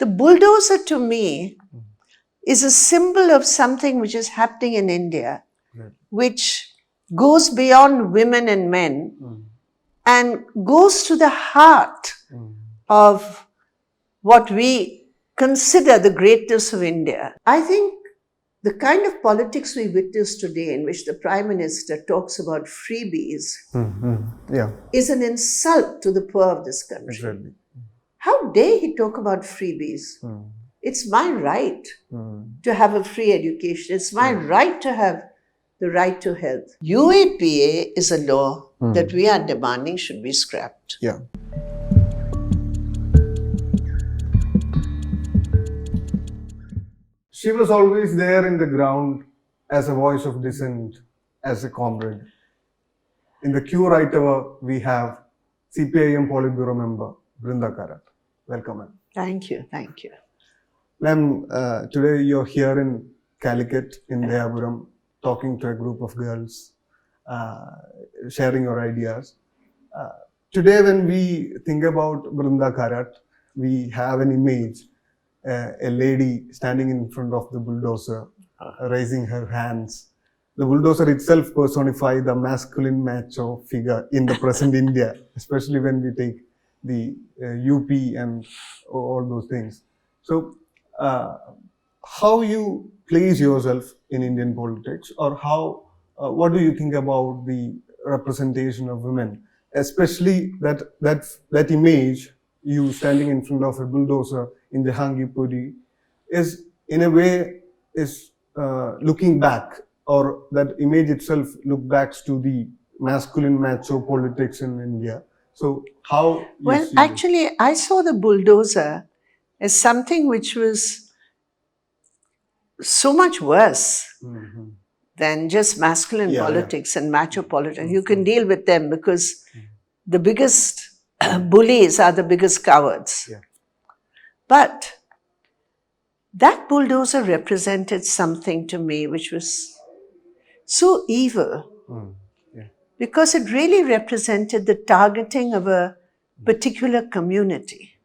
The bulldozer to me is a symbol of something which is happening in India, which goes beyond women and men and goes to the heart of what we consider the greatness of India. I think the kind of politics we witness today, in which the Prime Minister talks about freebies, is an insult to the poor of this country. Exactly. How dare he talk about freebies? It's my right to have a free education. It's my right to have the right to health. UAPA is a law that we are demanding should be scrapped. Yeah. She was always there in the ground as a voice of dissent, as a comrade. In the queue right over, we have CPIM Politburo member, Brinda Karat. Welcome, ma'am. Thank you, thank you. Ma'am, today you're here in Calicut, in Deyapuram, talking to a group of girls, sharing your ideas. Today when we think about Brinda Karat, we have an image, a lady standing in front of the bulldozer, raising her hands. The bulldozer itself personifies the masculine macho figure in the present India, especially when we take the UP and all those things. So, how you place yourself in Indian politics, or how, what do you think about the representation of women, especially that image, you standing in front of a bulldozer in Jahangirpuri, is in a way is looking back, or that image itself look back to the masculine macho politics in India. So how? Well, actually, I saw the bulldozer as something which was so much worse than just masculine politics and macho politics. You can deal with them because the biggest bullies are the biggest cowards. Yeah. But that bulldozer represented something to me which was so evil. Because it really represented the targeting of a particular community.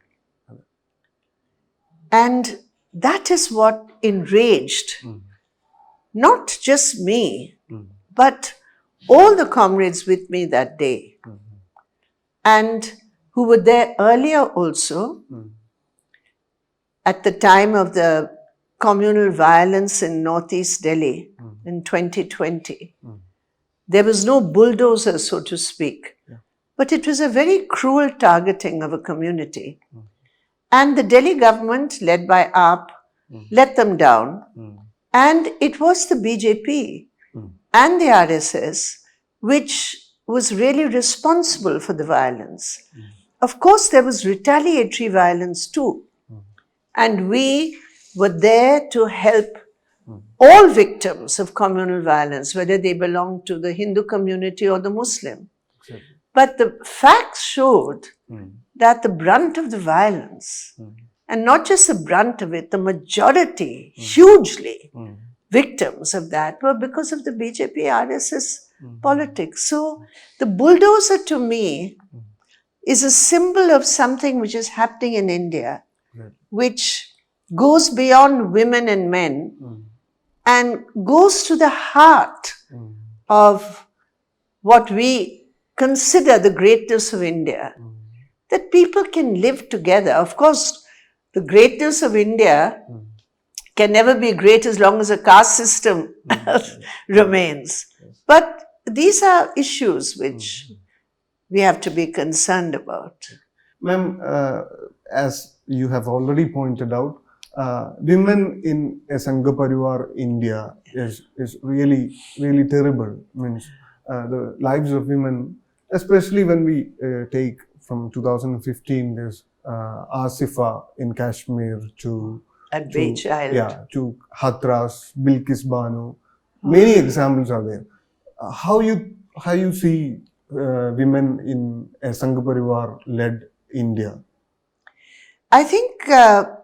And that is what enraged not just me, but all the comrades with me that day. And who were there earlier also, at the time of the communal violence in Northeast Delhi in 2020. There was no bulldozer, so to speak, but it was a very cruel targeting of a community. And the Delhi government, led by AAP, let them down. And it was the BJP and the RSS which was really responsible for the violence. Of course, there was retaliatory violence too. And we were there to help all victims of communal violence, whether they belong to the Hindu community or the Muslim. Exactly. But the facts showed that the brunt of the violence, and not just the brunt of it, the majority, hugely, victims of that were because of the BJP RSS politics. So the bulldozer to me is a symbol of something which is happening in India, which goes beyond women and men and goes to the heart of what we consider the greatness of India, that people can live together. Of course, the greatness of India can never be great as long as a caste system remains. But these are issues which we have to be concerned about. Ma'am, as you have already pointed out, women in a Sangha Parivar India is really terrible. Means the lives of women, especially when we take from 2015, there's Asifa in Kashmir to to Hathras, Bilkis Banu. Many examples are there. How you see women in a Sangha Parivar led India? I think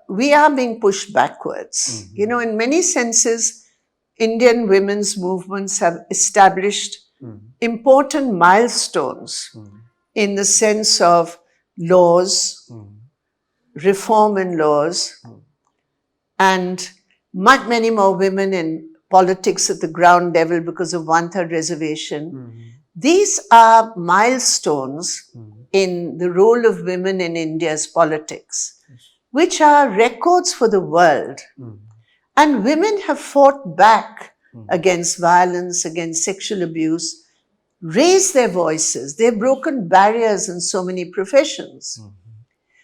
we are being pushed backwards. You know, in many senses, Indian women's movements have established important milestones in the sense of laws, reform in laws, and many more women in politics at the ground level because of one-third reservation. These are milestones in the role of women in India's politics, which are records for the world. And women have fought back against violence, against sexual abuse, raised their voices. They've broken barriers in so many professions.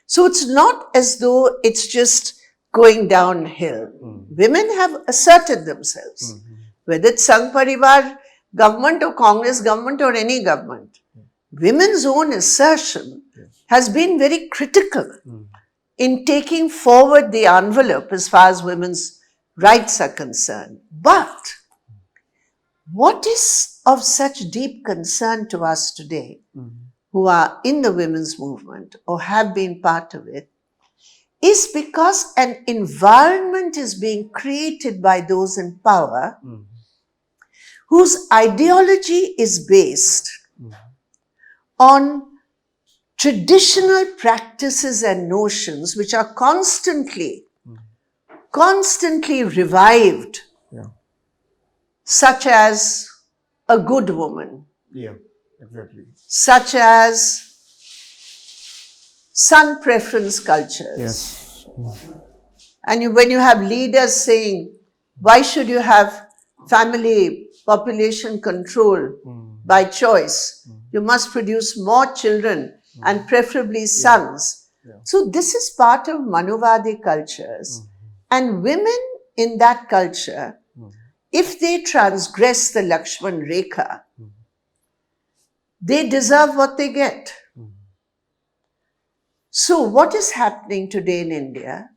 So it's not as though it's just going downhill. Women have asserted themselves, whether it's Sangh Parivar government or Congress government or any government. Women's own assertion has been very critical in taking forward the envelope as far as women's rights are concerned. But what is of such deep concern to us today, who are in the women's movement or have been part of it, is because an environment is being created by those in power whose ideology is based on traditional practices and notions which are constantly revived, such as a good woman, such as son preference cultures. And when you have leaders saying, why should you have family population control by choice? You must produce more children and preferably sons. So this is part of Manuvadi cultures. And women in that culture, if they transgress the Lakshman Rekha, they deserve what they get. So what is happening today in India?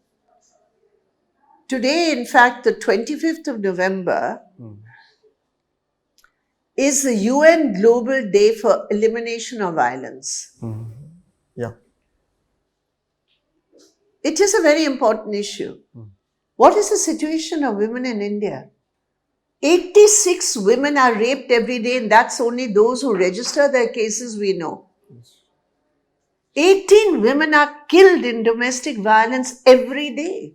Today, in fact, the 25th of November is the UN Global Day for Elimination of Violence. It is a very important issue. What is the situation of women in India? 86 women are raped every day, and that's only those who register their cases we know. 18 women are killed in domestic violence every day.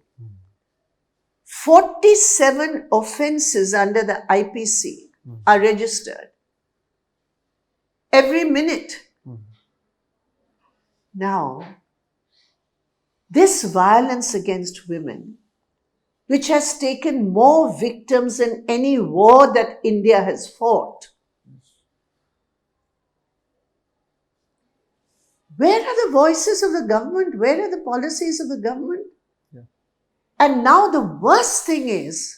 47 offenses under the IPC are registered every minute. Now, this violence against women, which has taken more victims than any war that India has fought, where are the voices of the government? Where are the policies of the government? And now the worst thing is,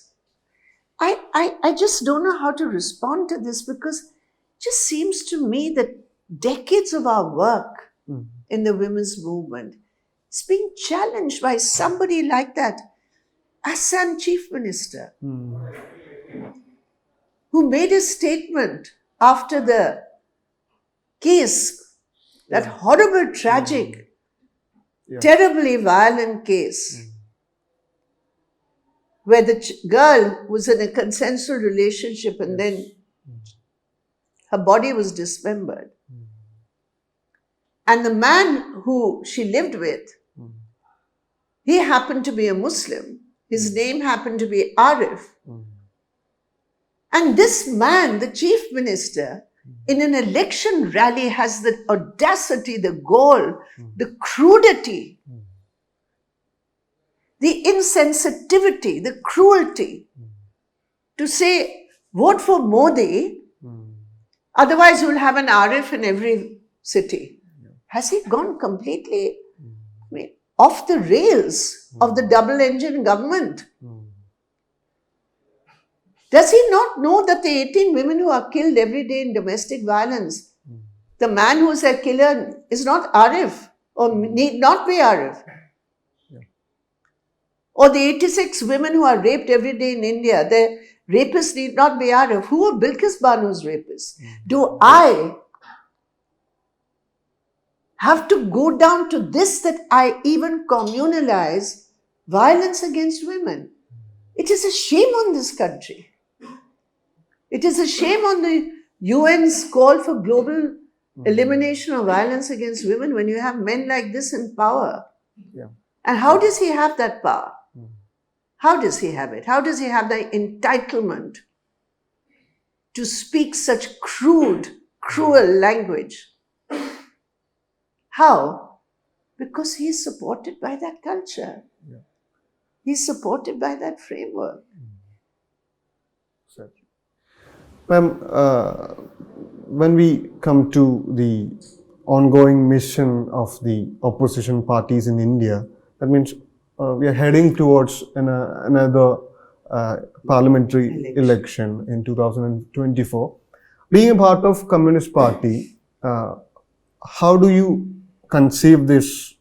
I just don't know how to respond to this, because it just seems to me that decades of our work in the women's movement is being challenged by somebody like that Assam Chief Minister, who made a statement after the case, that horrible, tragic, terribly violent case, where the girl was in a consensual relationship and then her body was dismembered. And the man who she lived with, he happened to be a Muslim. His name happened to be Arif. And this man, the chief minister, in an election rally has the audacity, the gall, the crudity, the insensitivity, the cruelty to say, vote for Modi, otherwise you'll have an Arif in every city. Has he gone completely off the rails of the double-engine government? Does he not know that the 18 women who are killed every day in domestic violence, the man who is their killer is not Arif, or need not be Arif? Or the 86 women who are raped every day in India, the rapists need not be Arif. Who are Bilkis Banu's rapists? Do I have to go down to this, that I even communalize violence against women? It is a shame on this country. It is a shame on the UN's call for global elimination of violence against women when you have men like this in power. And how does he have that power? How does he have it? How does he have the entitlement to speak such crude, cruel language? How? Because he's supported by that culture. Yeah. He's supported by that framework. Certainly. Ma'am, when we come to the ongoing mission of the opposition parties in India, that means we are heading towards another parliamentary election in 2024. Being a part of Communist Party, how do you conceive this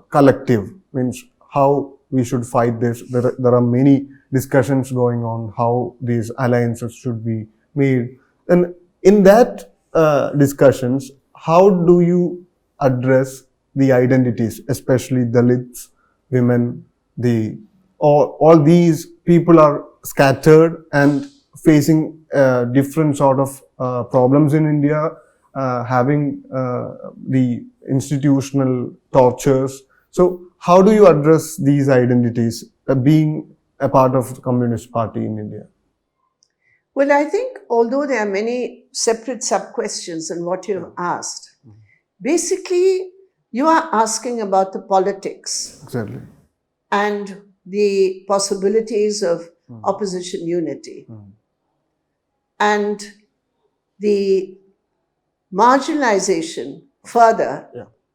collective? Means how we should fight this? There are many discussions going on how these alliances should be made, and in that discussions, how do you address the identities, especially Dalits, women, all these people are scattered and facing different sort of problems in India, having the institutional tortures. So how do you address these identities, being a part of the Communist Party in India? Well, I think although there are many separate sub-questions in what you've asked, basically you are asking about the politics Exactly. and the possibilities of opposition unity and the marginalization further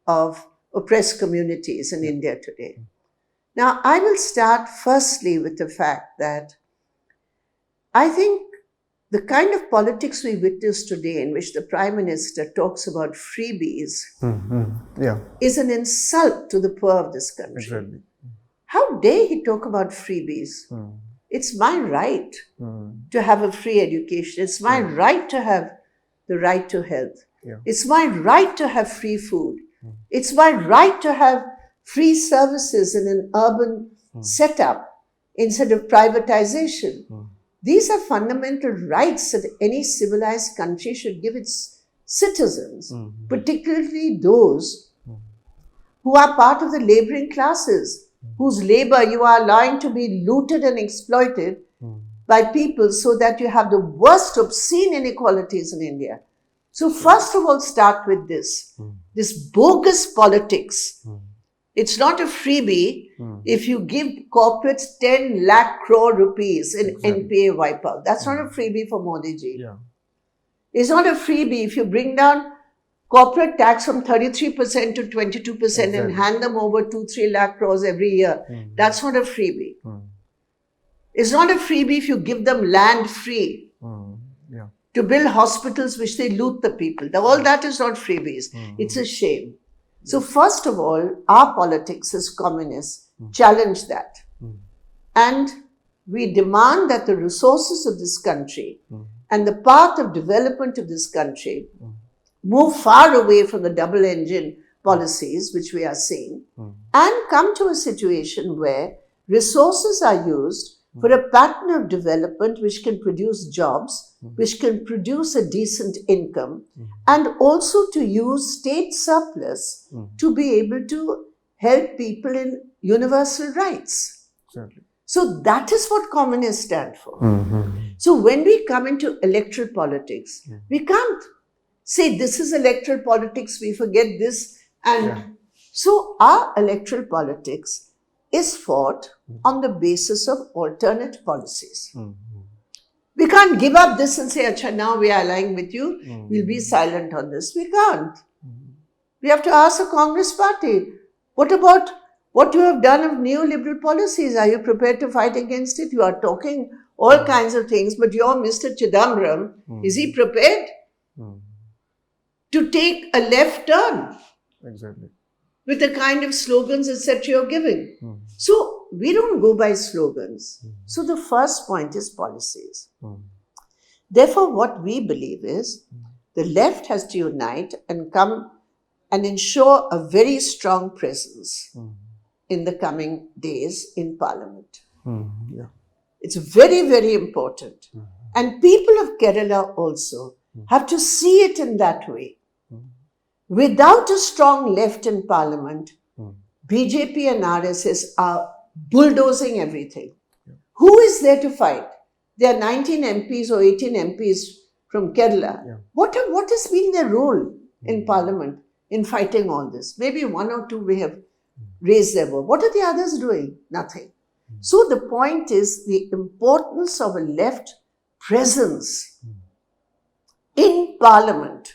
of oppressed communities in India today. Now, I will start firstly with the fact that I think the kind of politics we witness today, in which the Prime Minister talks about freebies, is an insult to the poor of this country. Exactly. How dare he talk about freebies? It's my right to have a free education. It's my right to have the right to health. It's my right to have free food. It's my right to have free services in an urban setup instead of privatization. These are fundamental rights that any civilized country should give its citizens, particularly those who are part of the laboring classes, whose labor you are allowing to be looted and exploited by people so that you have the worst obscene inequalities in India. So first of all, start with this bogus politics. It's not a freebie if you give corporates 10 lakh crore rupees in NPA wipeout. That's not a freebie for Modi ji. It's not a freebie if you bring down corporate tax from 33% to 22% and hand them over 2-3 lakh crores every year. That's not a freebie. It's not a freebie if you give them land free to build hospitals which they loot the people. All that is not freebies. It's a shame. So first of all, our politics as communists challenge that. And we demand that the resources of this country and the path of development of this country move far away from the double engine policies which we are seeing and come to a situation where resources are used for a pattern of development which can produce jobs, which can produce a decent income, and also to use state surplus to be able to help people in universal rights. Certainly. So that is what communists stand for. So when we come into electoral politics, we can't say this is electoral politics, we forget this. And so our electoral politics is fought on the basis of alternate policies. We can't give up this and say, Acha, now we are allying with you, we'll be silent on this. We can't. We have to ask the Congress party, what about what you have done of neoliberal policies? Are you prepared to fight against it? You are talking all kinds of things, but your Mr. Chidambaram, is he prepared to take a left turn? Exactly. With the kind of slogans, etc. you're giving. So we don't go by slogans. So the first point is policies. Therefore, what we believe is the left has to unite and come and ensure a very strong presence in the coming days in Parliament. It's very, very important. And people of Kerala also have to see it in that way. Without a strong left in Parliament, BJP and RSS are bulldozing everything. Who is there to fight? There are 19 MPs or 18 MPs from Kerala. Yeah. What has been their role in Parliament in fighting all this? Maybe one or two may have raised their voice. What are the others doing? Nothing. So the point is the importance of a left presence in Parliament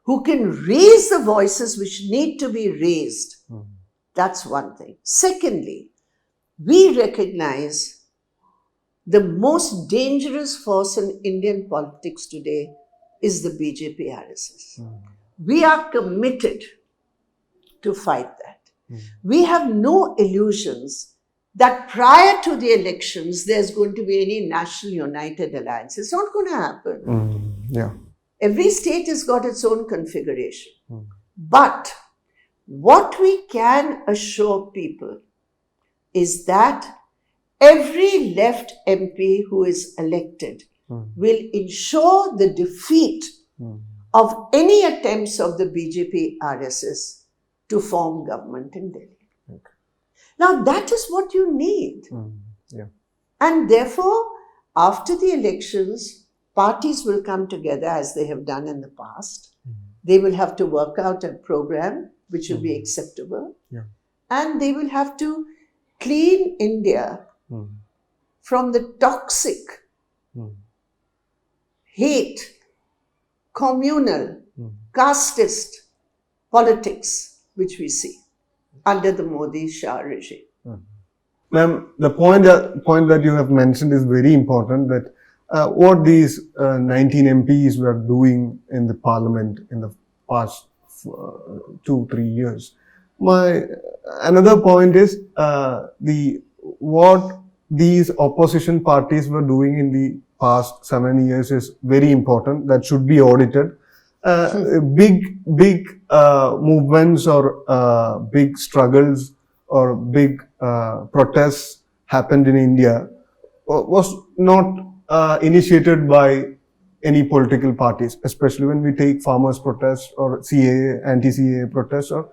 who can raise the voices which need to be raised. That's one thing. Secondly, we recognize the most dangerous force in Indian politics today is the BJP RSS. We are committed to fight that. We have no illusions that prior to the elections, there's going to be any national united alliance. It's not going to happen. Yeah. Every state has got its own configuration. But what we can assure people is that every left MP who is elected will ensure the defeat of any attempts of the BJP RSS to form government in Delhi. Now that is what you need. And therefore, after the elections, parties will come together as they have done in the past. They will have to work out a program which will be acceptable. And they will have to clean India from the toxic, hate, communal, casteist politics which we see under the Modi-Shah regime. Ma'am, the point that you have mentioned is very important, that what these 19 MPs were doing in the parliament in the past 2-3 years. Another point is what these opposition parties were doing in the past 7 years is very important. That should be audited. Big movements or big struggles or big protests happened in India was not initiated by any political parties, especially when we take farmers' protests or CAA, anti-CAA protests, or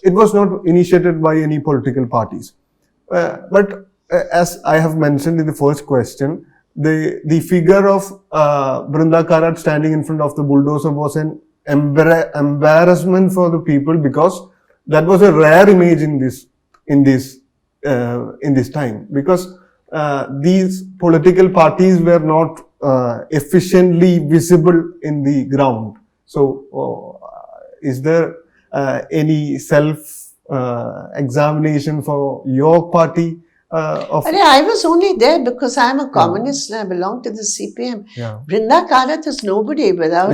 it was not initiated by any political parties. But as I have mentioned in the first question, the figure of Brinda Karat standing in front of the bulldozer was an embarrassment for the people, because that was a rare image in this time, because these political parties were not efficiently visible in the ground. So, is there any self-examination for your party? I was only there because I'm a communist and I belong to the CPM. Brinda Karat is nobody without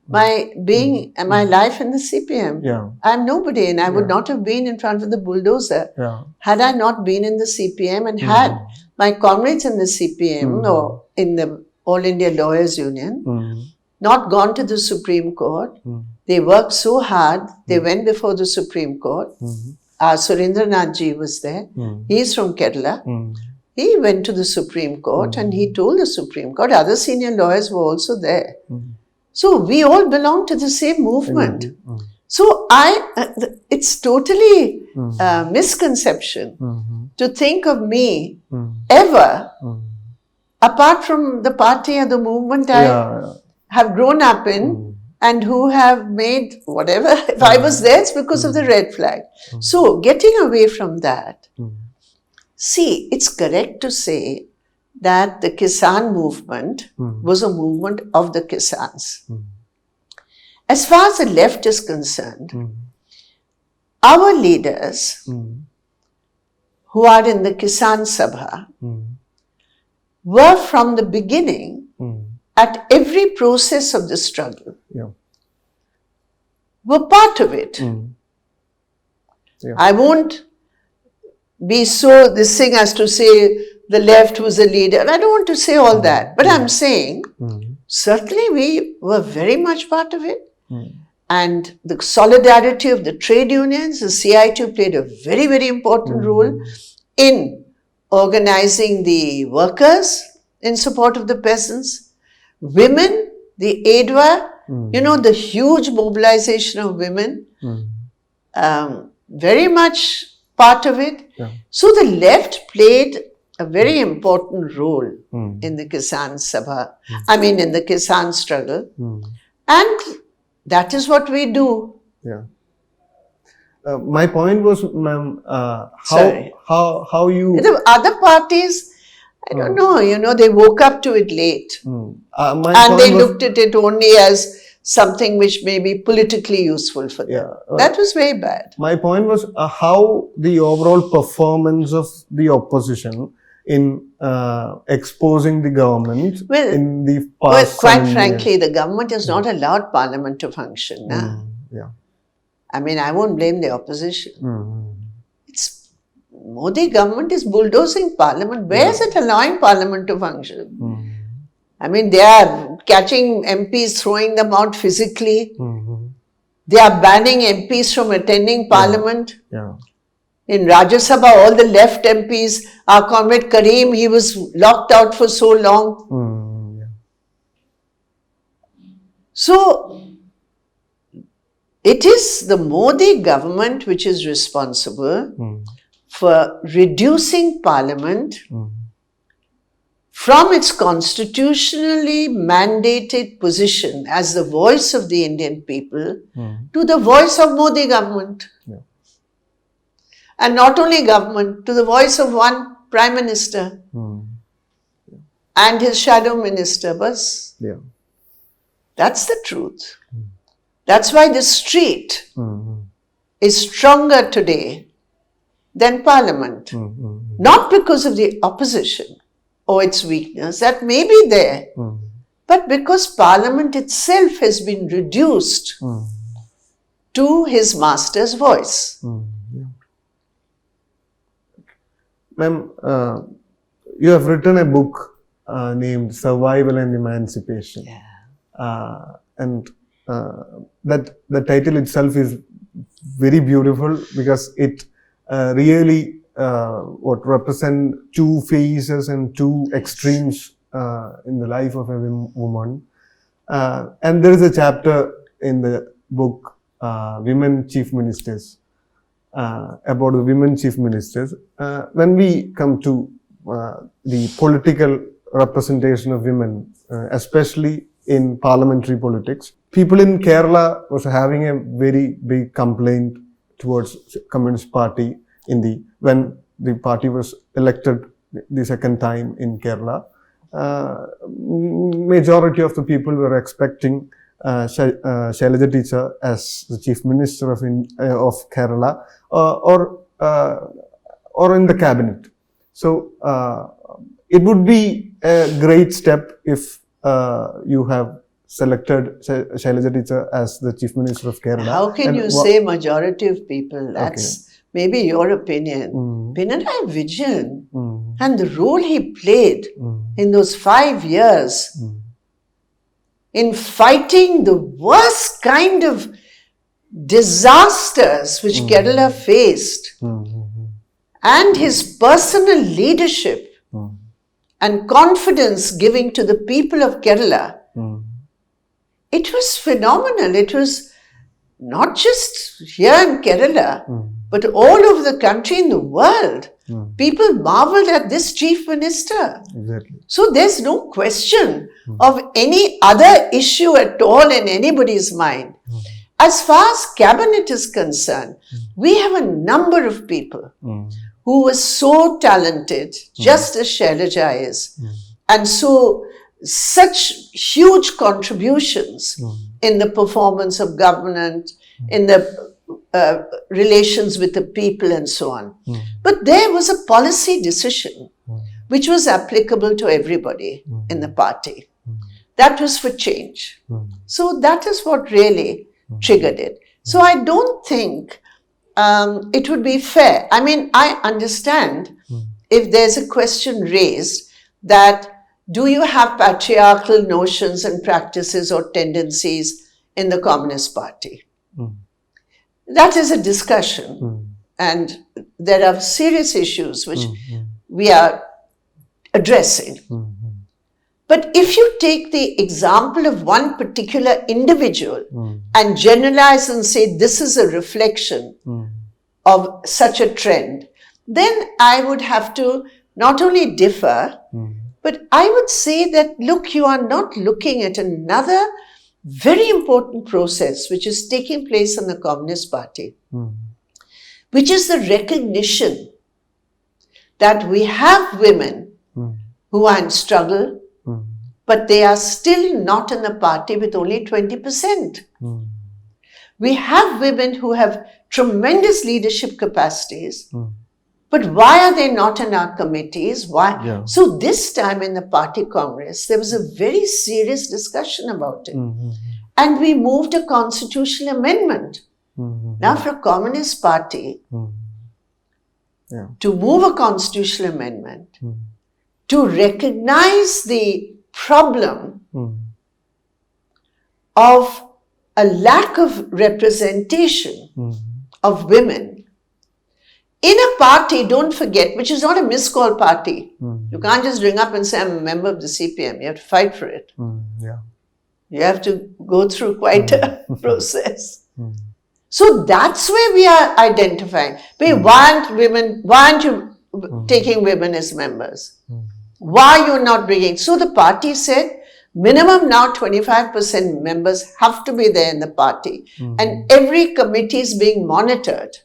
my being and my life in the CPM. I'm nobody, and I would not have been in front of the bulldozer had I not been in the CPM and had my comrades in the CPM or in the All India Lawyers Union not gone to the Supreme Court. They worked so hard. They went before the Supreme Court. Surendranath ji was there. He's from Kerala. He went to the Supreme Court and he told the Supreme Court, other senior lawyers were also there. So we all belong to the same movement. So it's totally misconception to think of me ever, apart from the party or the movement I have grown up in, and who have made whatever. If I was there, it's because of the red flag. So, getting away from that, see, it's correct to say that the Kisan movement was a movement of the Kisans. As far as the left is concerned, our leaders who are in the Kisan Sabha were from the beginning at every process of the struggle, were part of it. I won't be so this thing as to say the left was a leader. I don't want to say all that. But I'm saying, certainly we were very much part of it. And the solidarity of the trade unions, the CIT played a very, very important role in organizing the workers in support of the peasants. Women, the AIDWA, the huge mobilization of women very much part of it. Yeah. So the left played a very important role in the Kisan Sabha, in the Kisan struggle. And that is what we do. Yeah. My point was, ma'am, Sorry. how you... The other parties, I don't know, they woke up to it late. my And point they was- looked at it only as something which may be politically useful for them. Yeah. That was very bad. My point was how the overall performance of the opposition in exposing the government Well, in the Well, past quite 7 frankly, the government has not allowed parliament to function. years. Yeah. I won't blame the opposition. It's Modi government is bulldozing parliament. Where is it allowing parliament to function? They are catching MPs, throwing them out physically. They are banning MPs from attending parliament. Yeah. In Rajya Sabha, all the left MPs, our comrade Kareem, he was locked out for so long. Yeah. So, it is the Modi government which is responsible for reducing parliament from its constitutionally mandated position as the voice of the Indian people to the voice of Modi government. Yeah. And not only government, to the voice of one prime minister and his shadow minister. Bas. Yeah. That's the truth. That's why the street is stronger today than parliament. Not because of the opposition or its weakness, that may be there, but because parliament itself has been reduced to his master's voice. Yeah. Ma'am, you have written a book named Survival and Emancipation. And that the title itself is very beautiful because it really represent two phases and two extremes in the life of a woman. And there is a chapter in the book, Women Chief Ministers, about the women chief ministers. When we come to the political representation of women, especially in parliamentary politics, people in Kerala was having a very big complaint towards Communist Party when the party was elected the second time in Kerala. Majority of the people were expecting Shailaja teacher as the chief minister of Kerala or in the cabinet. So it would be a great step if you have selected Shailaja teacher as the chief minister of Kerala. How can you say majority of people? That's maybe your opinion. Pinarayi Vijayan and the role he played in those 5 years in fighting the worst kind of disasters which Kerala faced, and his personal leadership and confidence giving to the people of Kerala, it was phenomenal. It was not just here in Kerala, but all over the country, in the world. People marveled at this chief minister. Exactly. So there's no question of any other issue at all in anybody's mind. As far as cabinet is concerned, we have a number of people who were so talented, just as Shailaja is, and such huge contributions in the performance of government, in the relations with the people and so on. But there was a policy decision which was applicable to everybody in the party. That was for change. So that is what really triggered it. So I don't think it would be fair. I understand if there's a question raised that do you have patriarchal notions and practices or tendencies in the Communist Party? That is a discussion, and there are serious issues which we are addressing. But if you take the example of one particular individual and generalize and say this is a reflection, of such a trend, then I would have to not only differ, but I would say that, look, you are not looking at another very important process which is taking place in the Communist Party, which is the recognition that we have women who are in struggle, but they are still not in the party with only 20%. We have women who have tremendous leadership capacities, but why are they not in our committees? Why? Yeah. So this time in the party congress, there was a very serious discussion about it. And we moved a constitutional amendment. Now for a Communist Party to move a constitutional amendment, to recognize the problem of a lack of representation of women in a party, don't forget, which is not a miscalled party. You can't just ring up and say, I'm a member of the CPM. You have to fight for it. You have to go through quite a process. So that's where we are identifying. Why aren't you taking women as members? Why are you not bringing? So the party said, minimum now 25% members have to be there in the party. And every committee is being monitored.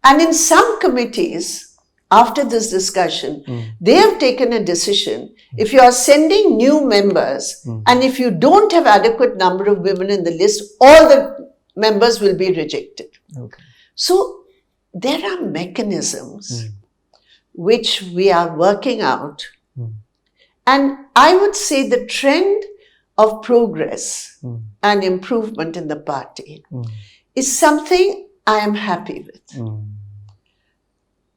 And in some committees, after this discussion, they have taken a decision. If you are sending new members, and if you don't have adequate number of women in the list, all the members will be rejected. So there are mechanisms which we are working out. And I would say the trend of progress and improvement in the party is something I am happy with.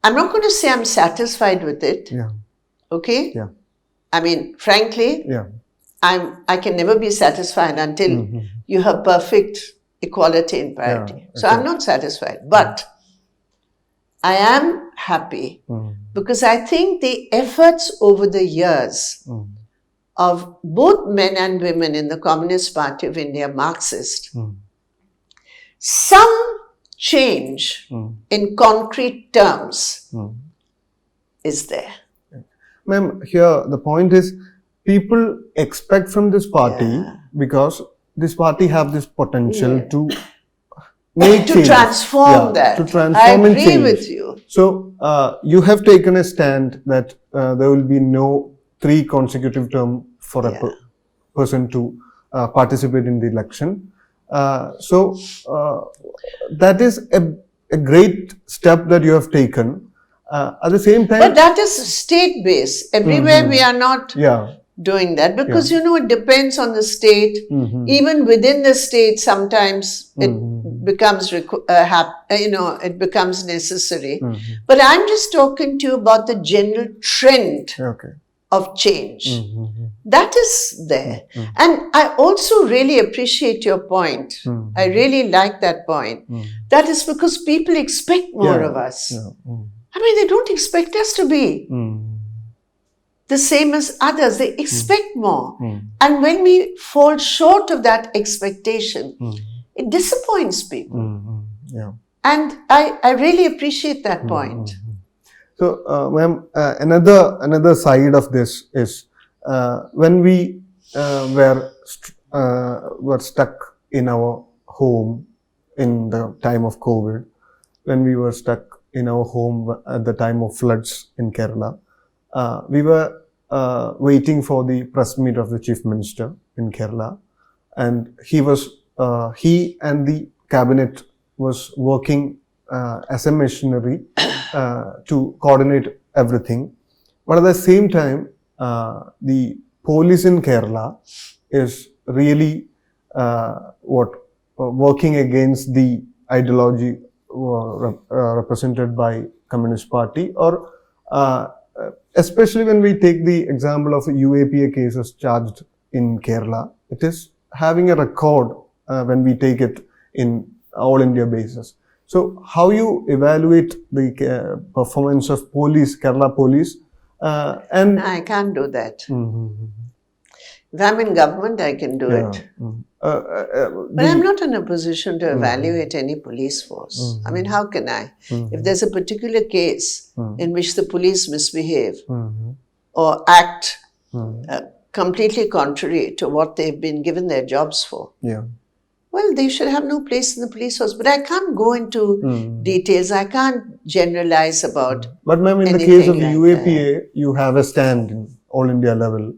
I'm not going to say I'm satisfied with it. Okay? I mean, frankly, I can never be satisfied until you have perfect equality and parity. So I'm not satisfied. But I am happy because I think the efforts over the years of both men and women in the Communist Party of India, Marxist, some change in concrete terms is there. Ma'am, here the point is people expect from this party because this party have this potential to make to change. transform that. To transform I and agree change. with you. So you have taken a stand that there will be no 3 consecutive term for a person to participate in the election. So that is a great step that you have taken. At the same time, But that is state-based. Everywhere we are not doing that because, you know, it depends on the state. Even within the state, sometimes it becomes, it becomes necessary. But I'm just talking to you about the general trend of change. That is there. And I also really appreciate your point. I really like that point. That is because people expect more of us. I mean, they don't expect us to be the same as others. They expect more. And when we fall short of that expectation, it disappoints people. And I really appreciate that point. So, ma'am, another side of this is when we were stuck in our home in the time of COVID, when we were stuck in our home at the time of floods in Kerala, we were waiting for the press meet of the Chief Minister in Kerala, and he and the cabinet was working as a machinery to coordinate everything. But at the same time, the police in Kerala is really working against the ideology represented by Communist Party, or especially when we take the example of UAPA cases charged in Kerala, it is having a record when we take it in all India basis. So how you evaluate the performance of police, Kerala police? And I can't do that. If I'm in government, I can do it. But I'm not in a position to evaluate any police force. I mean, how can I? If there's a particular case in which the police misbehave or act completely contrary to what they've been given their jobs for, well, they should have no place in the police force. But I can't go into details. I can't generalize about. But ma'am, in the case of UAPA, you have a stand in all India level.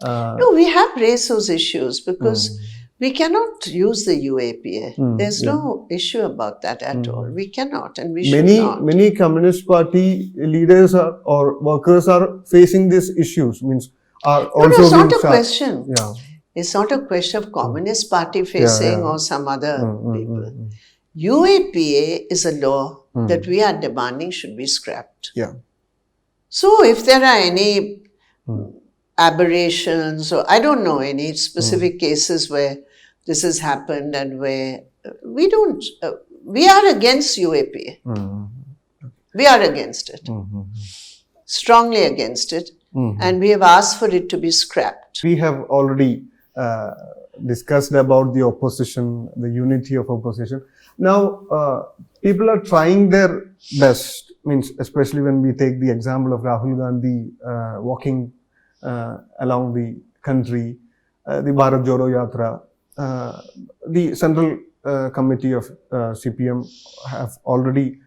No, we have raised those issues because we cannot use the UAPA. There's no issue about that at all. We cannot, and we should not. Many Communist Party leaders or workers are facing these issues. Means are also. No, it's not a question. Yeah. It's not a question of Communist Party facing or some other people. UAPA is a law that we are demanding should be scrapped. Yeah. So if there are any aberrations or I don't know any specific cases where this has happened and where we don't, we are against UAPA. We are against it. Strongly against it. And we have asked for it to be scrapped. We have already discussed about the opposition, the unity of opposition. Now, people are trying their best, means especially when we take the example of Rahul Gandhi walking along the country, the Bharat Jodo Yatra, the Central Committee of CPM has already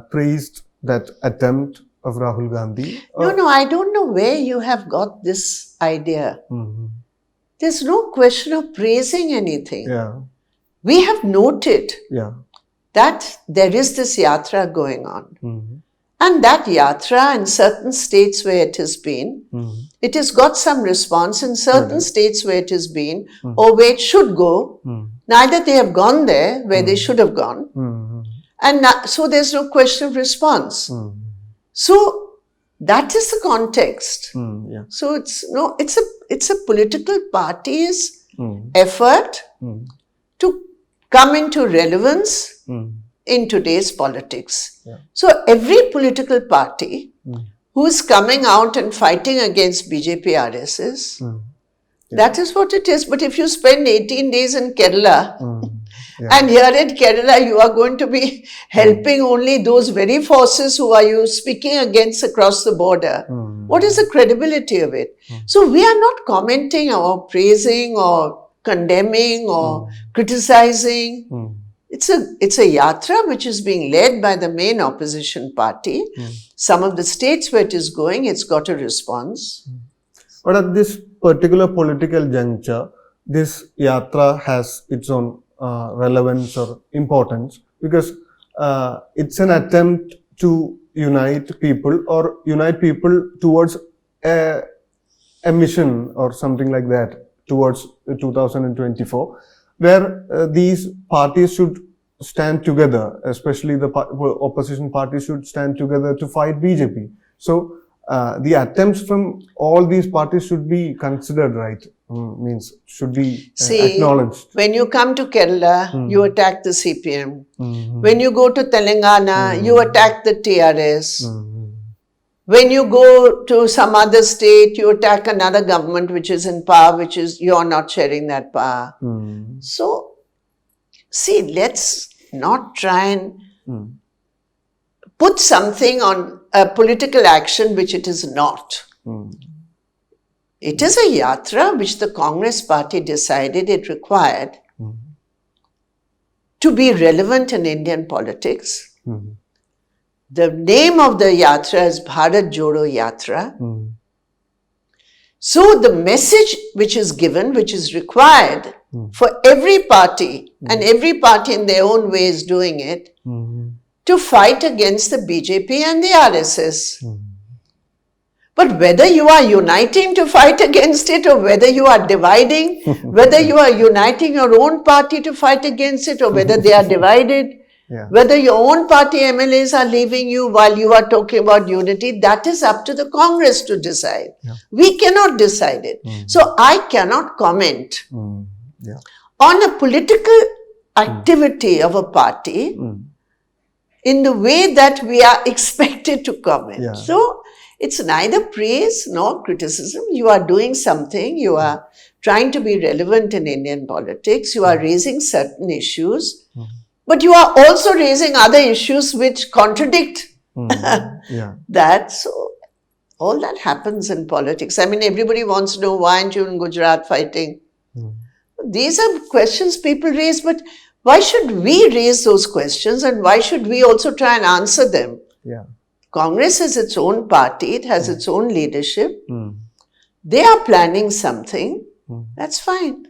praised that attempt of Rahul Gandhi. No, I don't know where you have got this idea. There's no question of praising anything. Yeah. We have noted that there is this yatra going on. And that yatra in certain states where it has been, it has got some response in certain states where it has been or where it should go. Neither they have gone there where they should have gone. And so there's no question of response. So that is the context. So it's a political party's effort to come into relevance in today's politics. So every political party who is coming out and fighting against BJP RSS, that is what it is. But if you spend 18 days in Kerala, and here in Kerala you are going to be helping only those very forces who are you speaking against across the border, what is the credibility of it? So we are not commenting or praising or condemning or criticizing. It's a yatra which is being led by the main opposition party. Some of the states where it is going, it's got a response. But at this particular political juncture, this yatra has its own relevance or importance because it's an attempt to unite people towards a mission or something like that towards 2024, where these parties should stand together, especially the opposition parties should stand together to fight BJP. So the attempts from all these parties should be considered, right? Means should be acknowledged. When you come to Kerala, you attack the CPM. When you go to Telangana, you attack the TRS. When you go to some other state, you attack another government which is in power, which is you're not sharing that power. So, see, let's not try and put something on a political action which it is not. It is a yatra which the Congress party decided it required to be relevant in Indian politics. The name of the yatra is Bharat Jodo Yatra. So the message which is given, which is required for every party, and every party in their own way is doing it, to fight against the BJP and the RSS. But whether you are uniting to fight against it or whether you are dividing, whether you are uniting your own party to fight against it or whether they are divided, whether your own party MLAs are leaving you while you are talking about unity, that is up to the Congress to decide. We cannot decide it. So I cannot comment on a political activity of a party in the way that we are expected to comment. So it's neither praise nor criticism. You are doing something, you are trying to be relevant in Indian politics. You are raising certain issues, but you are also raising other issues which contradict Yeah. that. So all that happens in politics. I mean, everybody wants to know, why aren't you in Gujarat fighting? These are questions people raise, but why should we raise those questions, and why should we also try and answer them? Yeah. Congress is its own party, it has its own leadership. They are planning something, that's fine.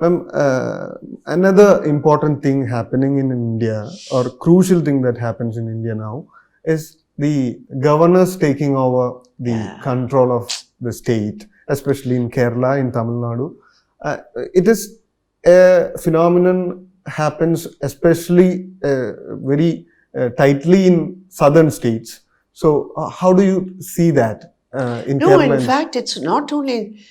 Another important thing happening in India, or crucial thing that happens in India now, is the governors taking over the control of the state, especially in Kerala, in Tamil Nadu. It is a phenomenon happens especially very tightly in southern states. So how do you see that in No, Kerala? in fact, it's not only...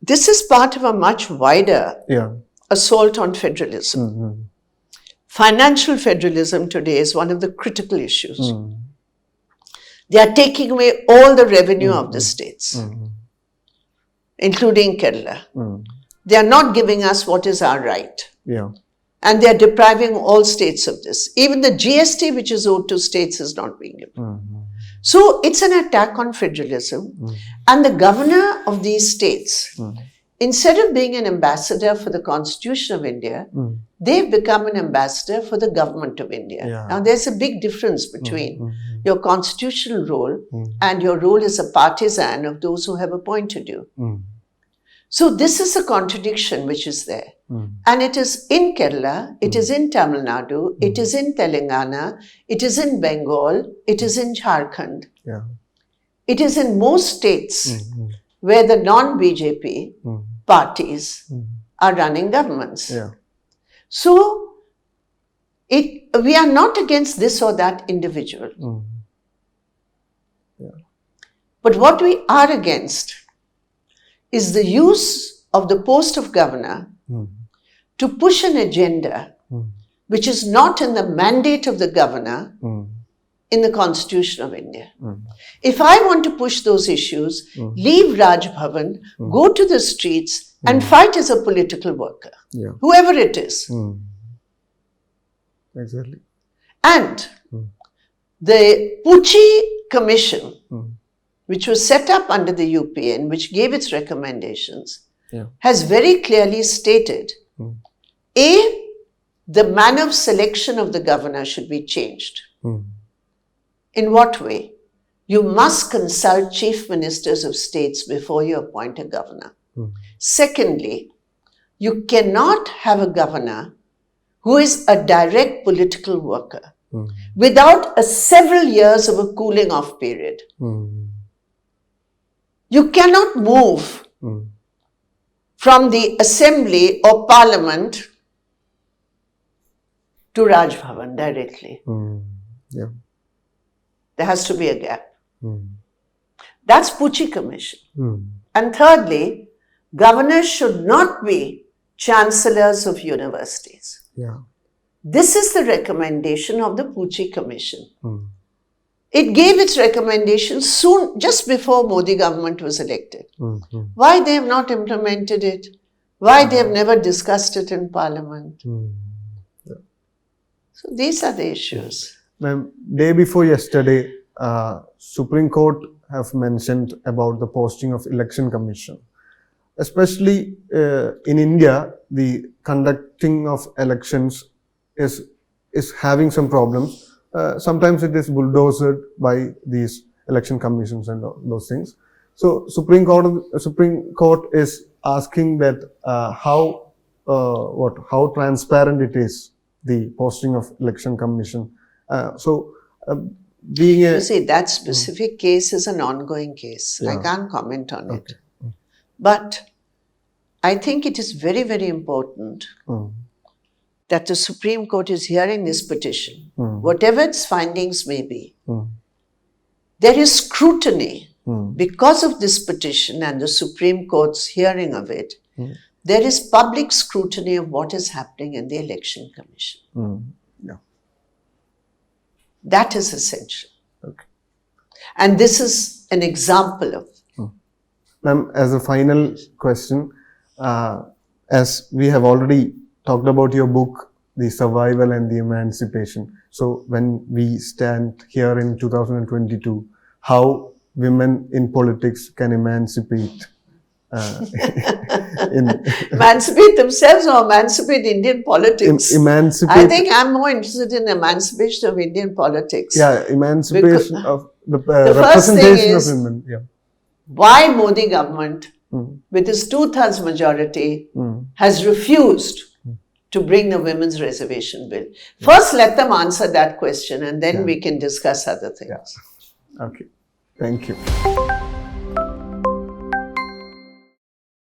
This is part of a much wider assault on federalism. Financial federalism today is one of the critical issues. They are taking away all the revenue of the states, including Kerala. They are not giving us what is our right. And they are depriving all states of this. Even the GST which is owed to states is not being given. So it's an attack on federalism. And the governor of these states, instead of being an ambassador for the Constitution of India, they've become an ambassador for the government of India. Now there's a big difference between your constitutional role and your role as a partisan of those who have appointed you. So this is a contradiction which is there. And it is in Kerala, it is in Tamil Nadu, it is in Telangana, it is in Bengal, it is in Jharkhand. It is in most states where the non-BJP parties are running governments. So we are not against this or that individual. But what we are against is the use of the post of governor to push an agenda which is not in the mandate of the governor in the Constitution of India. If I want to push those issues, leave Raj Bhavan, go to the streets and fight as a political worker, whoever it is. Exactly. And the Pucci Commission, which was set up under the UPN, which gave its recommendations, has very clearly stated, A, the manner of selection of the governor should be changed. In what way? You must consult chief ministers of states before you appoint a governor. Secondly, you cannot have a governor who is a direct political worker without several years of a cooling off period. You cannot move from the assembly or parliament to Raj Bhavan directly. There has to be a gap. That's Pucci Commission. And thirdly, governors should not be chancellors of universities. This is the recommendation of the Pucci Commission. It gave its recommendations soon, just before Modi government was elected. Why they have not implemented it? Why they have never discussed it in Parliament? So these are the issues. Ma'am, day before yesterday, Supreme Court have mentioned about the posting of Election Commission. Especially in India, the conducting of elections is having some problems. Sometimes it is bulldozed by these election commissions and those things. So Supreme Court is asking that how transparent it is, the posting of election commission. You see, that specific case is an ongoing case. I can't comment on it. But I think it is very, very important that the Supreme Court is hearing this petition, whatever its findings may be. There is scrutiny because of this petition and the Supreme Court's hearing of it. There is public scrutiny of what is happening in the Election Commission. That is essential. And this is an example of Ma'am, as a final question, as we have already talked about your book, The Survival and the Emancipation. So when we stand here in 2022, how women in politics can emancipate emancipate themselves or emancipate Indian politics? emancipate. I think I'm more interested in emancipation of Indian politics. Yeah, emancipation of the first thing representation is, of women. Yeah. Why Modi government, with its 2/3 majority, has refused to bring the women's reservation bill? First, let them answer that question, and then we can discuss other things. Yeah. Okay. Thank you.